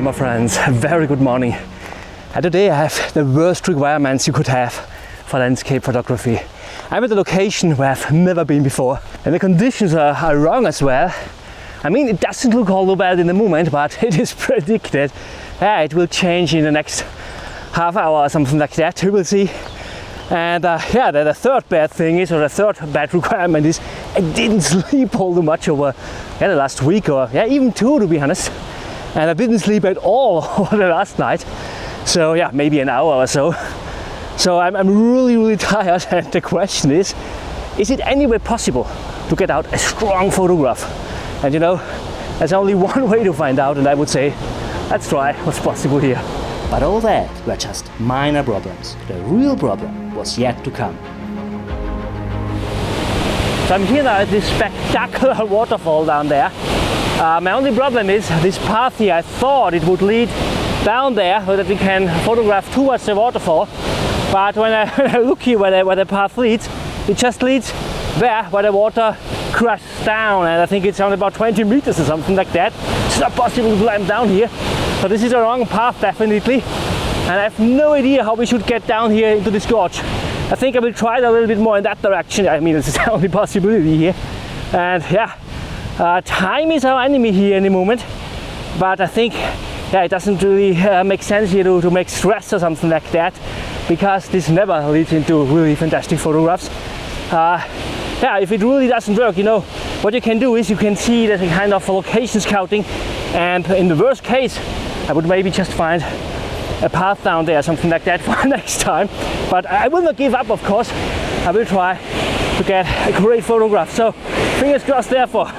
my friends, very good morning. And today I have the worst requirements you could have for landscape photography. I'm at a location where I've never been before, and the conditions are wrong as well. I mean, it doesn't look all that bad in the moment, but it is predicted it will change in the next half hour or something like that. We will see. And the third bad thing is, or the third bad requirement is, I didn't sleep all too much over the last week, or even two, to be honest. And I didn't sleep at all over the last night. So maybe an hour or so. So I'm really tired, and the question is it any way possible to get out a strong photograph? And there's only one way to find out, and I would say, let's try what's possible here. But all that were just minor problems. The real problem was yet to come. So I'm here now at this spectacular waterfall down there. My only problem is this path here. I thought it would lead down there so that we can photograph towards the waterfall. But when I look here where the path leads, it just leads there where the water crashes down, and I think it's only about 20 meters or something like that. It's not possible to climb down here. So this is the wrong path, definitely. And I have no idea how we should get down here into this gorge. I think I will try it a little bit more in that direction. I mean, it's the only possibility here. And time is our enemy here in the moment. But I think it doesn't really make sense here to make stress or something like that, because this never leads into really fantastic photographs. If it really doesn't work, what you can do is you can see there's a kind of location scouting, and in the worst case, I would maybe just find a path down there, something like that, for next time. But I will not give up, of course. I will try to get a great photograph. So fingers crossed therefore.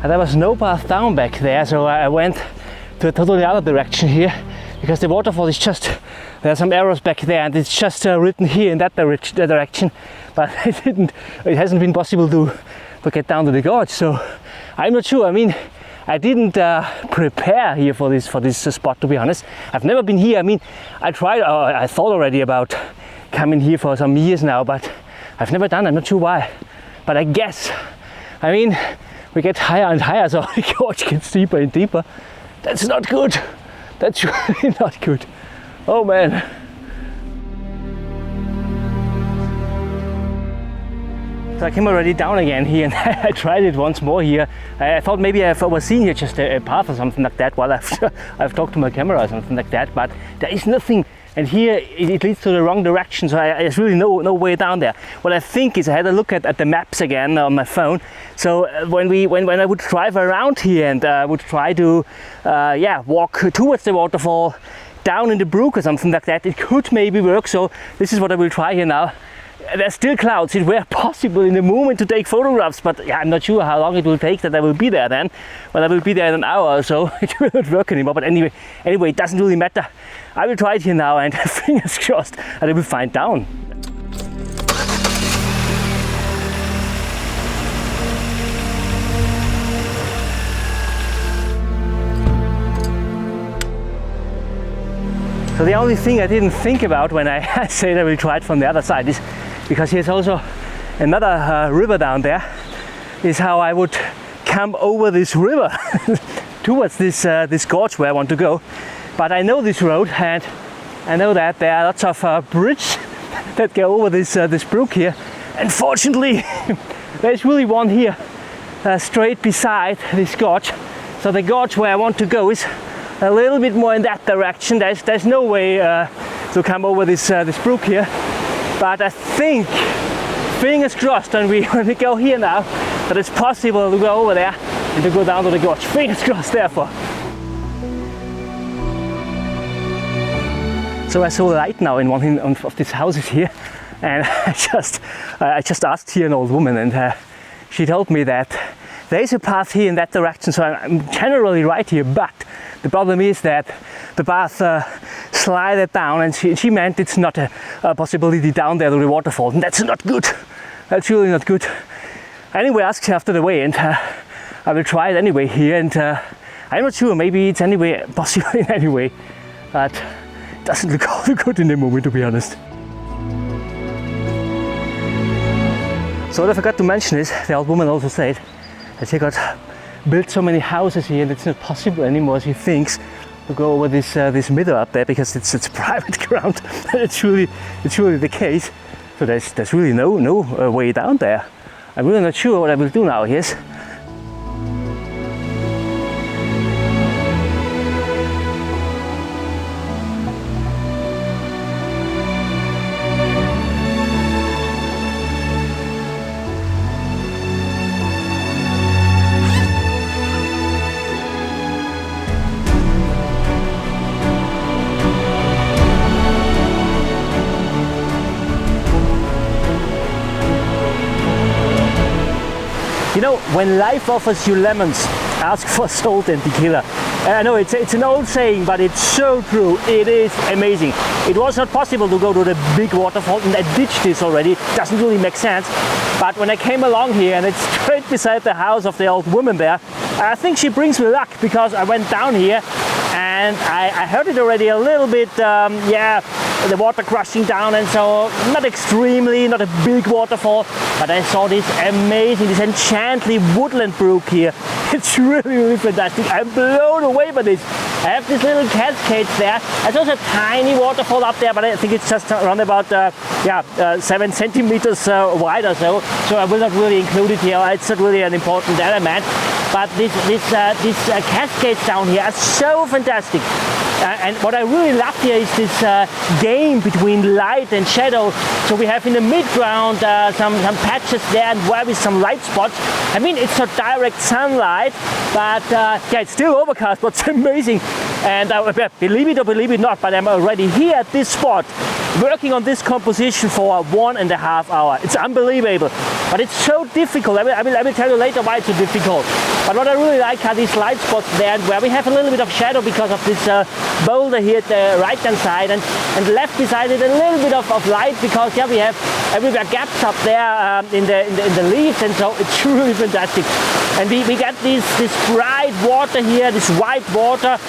And there was no path down back there, so I went to a totally other direction here, because the waterfall is just, there are some arrows back there, and it's just written here in that direction, but it hasn't been possible to get down to the gorge. So I'm not sure. I mean, I didn't prepare here for this spot, to be honest. I've never been here. I mean, I thought already about coming here for some years now, but I've never done. I'm not sure why, but I guess, I mean, we get higher and higher, so the gorge gets deeper and deeper. That's not good. That's really not good. Oh man. So I came already down again here, and I tried it once more here. I thought maybe I was seeing here just a path or something like that while I've talked to my camera or something like that, but there is nothing. And here it leads to the wrong direction, so there's really no way down there. What I think is, I had a look at the maps again on my phone. So when I would drive around here and would try to walk towards the waterfall, down in the brook or something like that, it could maybe work. So this is what I will try here now. There's still clouds. It were possible in the moment to take photographs, but I'm not sure how long it will take that I will be there then. Well, I will be there in an hour or so. It will not work anymore, but anyway, it doesn't really matter. I will try it here now, and fingers crossed that I will find down. So the only thing I didn't think about when I said I will try it from the other side is, because here's also another river down there, is how I would come over this river towards this gorge where I want to go. But I know this road, and I know that there are lots of bridges that go over this brook here. Unfortunately, there's really one here straight beside this gorge. So the gorge where I want to go is a little bit more in that direction. There's no way to come over this brook here. But I think, fingers crossed, when we go here now, that it's possible to go over there and to go down to the gorge. Fingers crossed therefore. So I saw a light now in one of these houses here, and I just asked here an old woman, and she told me that there is a path here in that direction, so I'm generally right here, but the problem is that the path slided down, and she meant it's not a possibility down there to the waterfall, and that's not good. That's really not good. Anyway, I asked her after the way, and I will try it anyway here, and I'm not sure, maybe it's anyway possible in any way, but it doesn't look all good in the moment, to be honest. So what I forgot to mention is, the old woman also said that she got built so many houses here and it's not possible anymore, she thinks, to go over this middle up there because it's private ground. it's really the case. So there's really no way down there. I'm really not sure what I will do now. Yes. You know, when life offers you lemons, ask for salt and tequila. I know it's an old saying, but it's so true. It is amazing. It was not possible to go to the big waterfall, and I ditched this already. Doesn't really make sense. But when I came along here, and it's straight beside the house of the old woman there, I think she brings me luck, because I went down here and I heard it already a little bit, the water crushing down, and so not extremely, not a big waterfall, but I saw this amazing, this enchanting woodland brook here. It's really fantastic. I'm blown away by this. I have these little cascades there. There's also a tiny waterfall up there, but I think it's just around about 7 centimeters wide or so. So I will not really include it here. It's not really an important element. But these cascades down here are so fantastic. And what I really love here is this game between light and shadow. So we have in the mid-ground some patches there and where with some light spots. I mean, it's not direct sunlight, but it's still overcast, but it's amazing. And believe it or believe it not, but I'm already here at this spot working on this composition for 1.5 hours. It's unbelievable, but it's so difficult. I will tell you later why it's so difficult. But what I really like are these light spots there, and where we have a little bit of shadow because of this boulder here at the right hand side, and left beside it a little bit of light because we have everywhere gaps up there in the leaves, and so it's really fantastic. And we get this bright water here, this white water.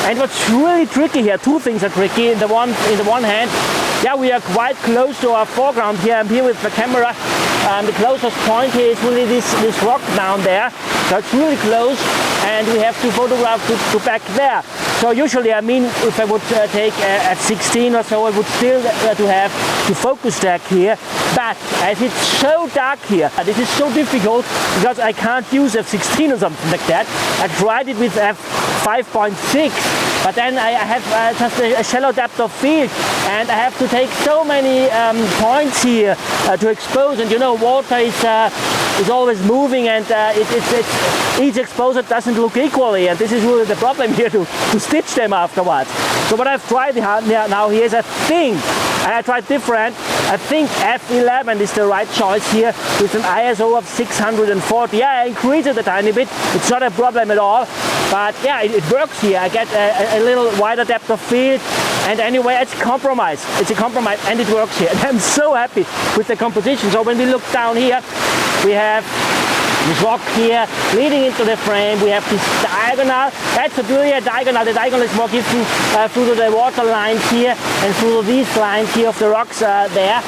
And what's really tricky here, two things are tricky. In the one hand, we are quite close to our foreground here. I'm here with the camera. The closest point here is really this rock down there. So it's really close, and we have to photograph to back there. So usually, I mean, if I would take f16 or so, I would still have to focus stack here. But as it's so dark here, this is so difficult because I can't use f16 or something like that. I tried it with f5.6, but then I have just a shallow depth of field, and I have to take so many points here to expose. And you know, water is always moving, and each exposure doesn't look equally, and this is really the problem here to stitch them afterwards. So what I've tried now here is I tried different. I think f11 is the right choice here with an ISO of 640. I increase it a tiny bit. It's not a problem at all. But it works here. I get a little wider depth of field. And anyway, it's a compromise. It's a compromise, and it works here. And I'm so happy with the composition. So when we look down here, we have this rock here leading into the frame. We have this diagonal. That's really a diagonal. The diagonal is more given through the water lines here and through these lines here of the rocks there.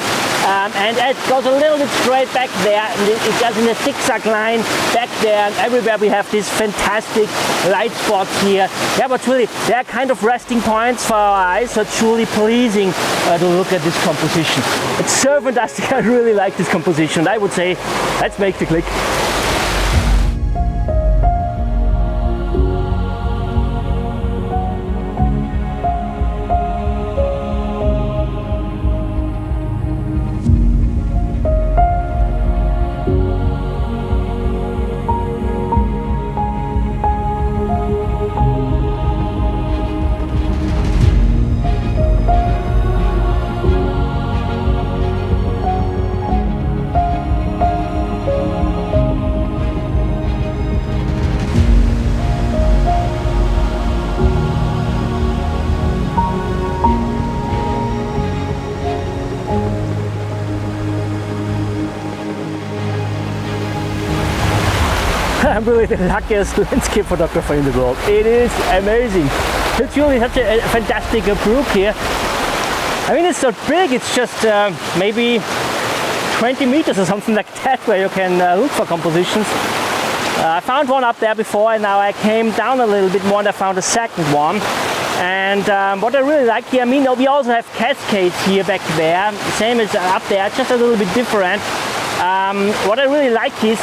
And it goes a little bit straight back there. And it goes in a zigzag line back there. And everywhere we have these fantastic light spots here. But really, they are kind of resting points for our eyes. So it's truly pleasing to look at this composition. It's so fantastic. I really like this composition. I would say, let's make the click. I'm really the luckiest landscape photographer in the world. It is amazing. It's really such a fantastic brook here. I mean, it's not big, it's just maybe 20 meters or something like that, where you can look for compositions. I found one up there before, and now I came down a little bit more and I found a second one. And what I really like here, I mean, we also have cascades here back there, same as up there, just a little bit different. What I really like is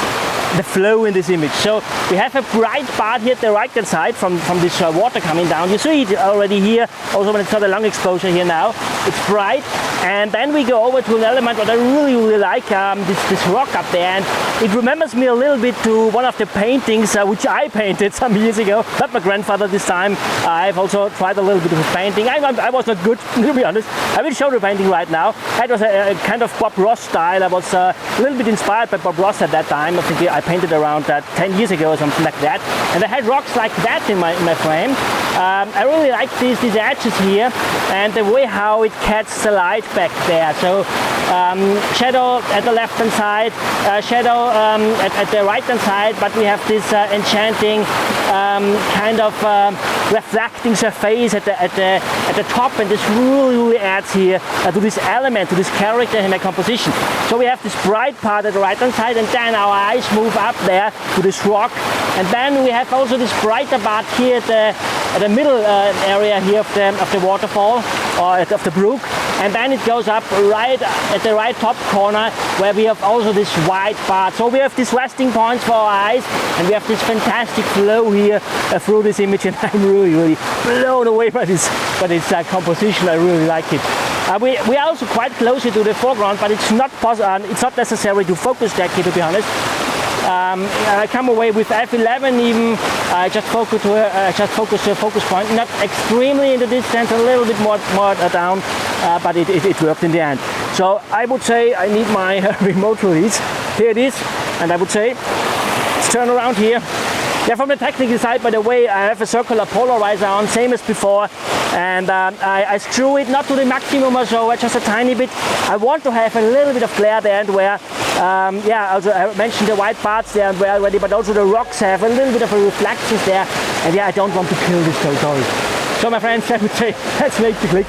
the flow in this image. So we have a bright part here at the right hand side from this water coming down. You see it already here, also when it's not a long exposure here now. It's bright, and then we go over to an element what I really like, this rock up there, and it remembers me a little bit to one of the paintings which I painted some years ago. Not my grandfather this time. I've also tried a little bit of painting. I was not good, to be honest. I will show the painting right now. It was a kind of Bob Ross style. I was a little bit inspired by Bob Ross at that time. I think I painted around 10 years ago or something like that. And I had rocks like that in my frame. I really like these edges here and the way how it catches the light back there. So shadow at the left hand side, shadow at the right hand side, but we have this enchanting kind of reflecting surface at the top, and this really adds here to this element, to this character in my composition. So we have this bright part at the right hand side, and then our eyes move up there to this rock, and then we have also this brighter part here at the middle area here of the waterfall or of the brook, and then it goes up right at the right top corner where we have also this white part. So we have these resting points for our eyes, and we have this fantastic flow here through this image, and I'm really blown away by this composition. I really like it. We are also quite closely to the foreground, but it's not necessary to focus that here, to be honest. I come away with F11 even. I just focus to a focus point, not extremely in the distance, a little bit more down, but it worked in the end. So I would say I need my remote release. Here it is, and I would say let's turn around here. Yeah, from the technical side, by the way, I have a circular polarizer on, same as before, and I screw it not to the maximum or so, just a tiny bit. I want to have a little bit of glare there, and where, also I mentioned the white parts there and where already, but also the rocks have a little bit of a reflections there, and yeah, I don't want to kill this totally. So my friends, I would say, let's make the click.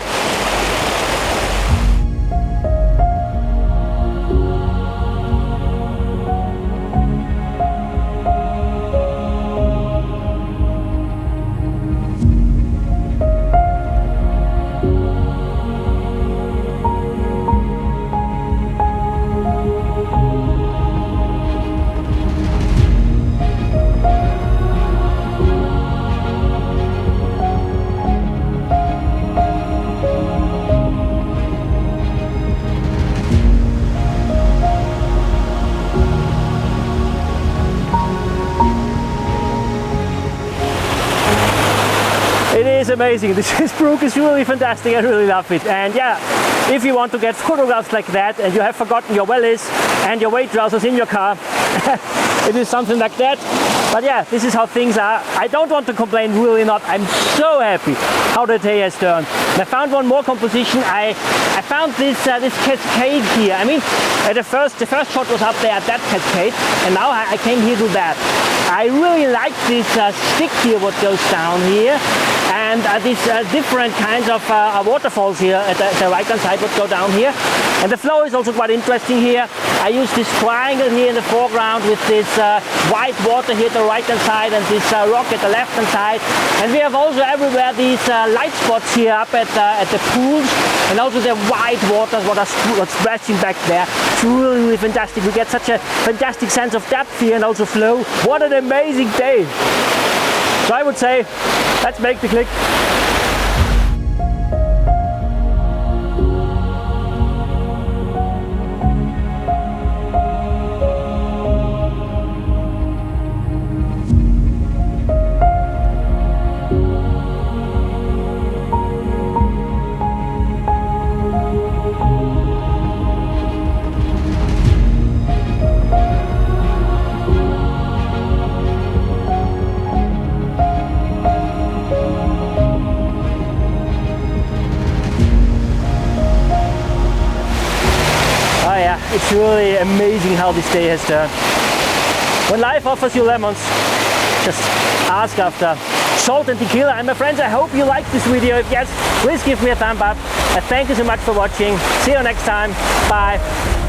It is amazing. This brook is really fantastic. I really love it. And yeah, if you want to get photographs like that and you have forgotten your wellies and your weight trousers in your car, it is something like that. But yeah, this is how things are. I don't want to complain, really not. I'm so happy how the day has turned. And I found one more composition. I found this cascade here. I mean, the first shot was up there at that cascade, and now I came here to that. I really like this stick here, what goes down here, and these different kinds of waterfalls here at the right hand side, what go down here. And the flow is also quite interesting here. I use this triangle here in the foreground with this white water here at the right hand side and this rock at the left hand side. And we have also everywhere these light spots here up at the pools, and also the white waters what are splashing back there. It's really, really fantastic. We get such a fantastic sense of depth here and also flow. What an amazing day. So I would say, let's make the click. It's really amazing how this day has turned. When life offers you lemons, just ask after salt and tequila. And my friends, I hope you liked this video. If yes, please give me a thumb up. Thank you so much for watching. See you next time. Bye.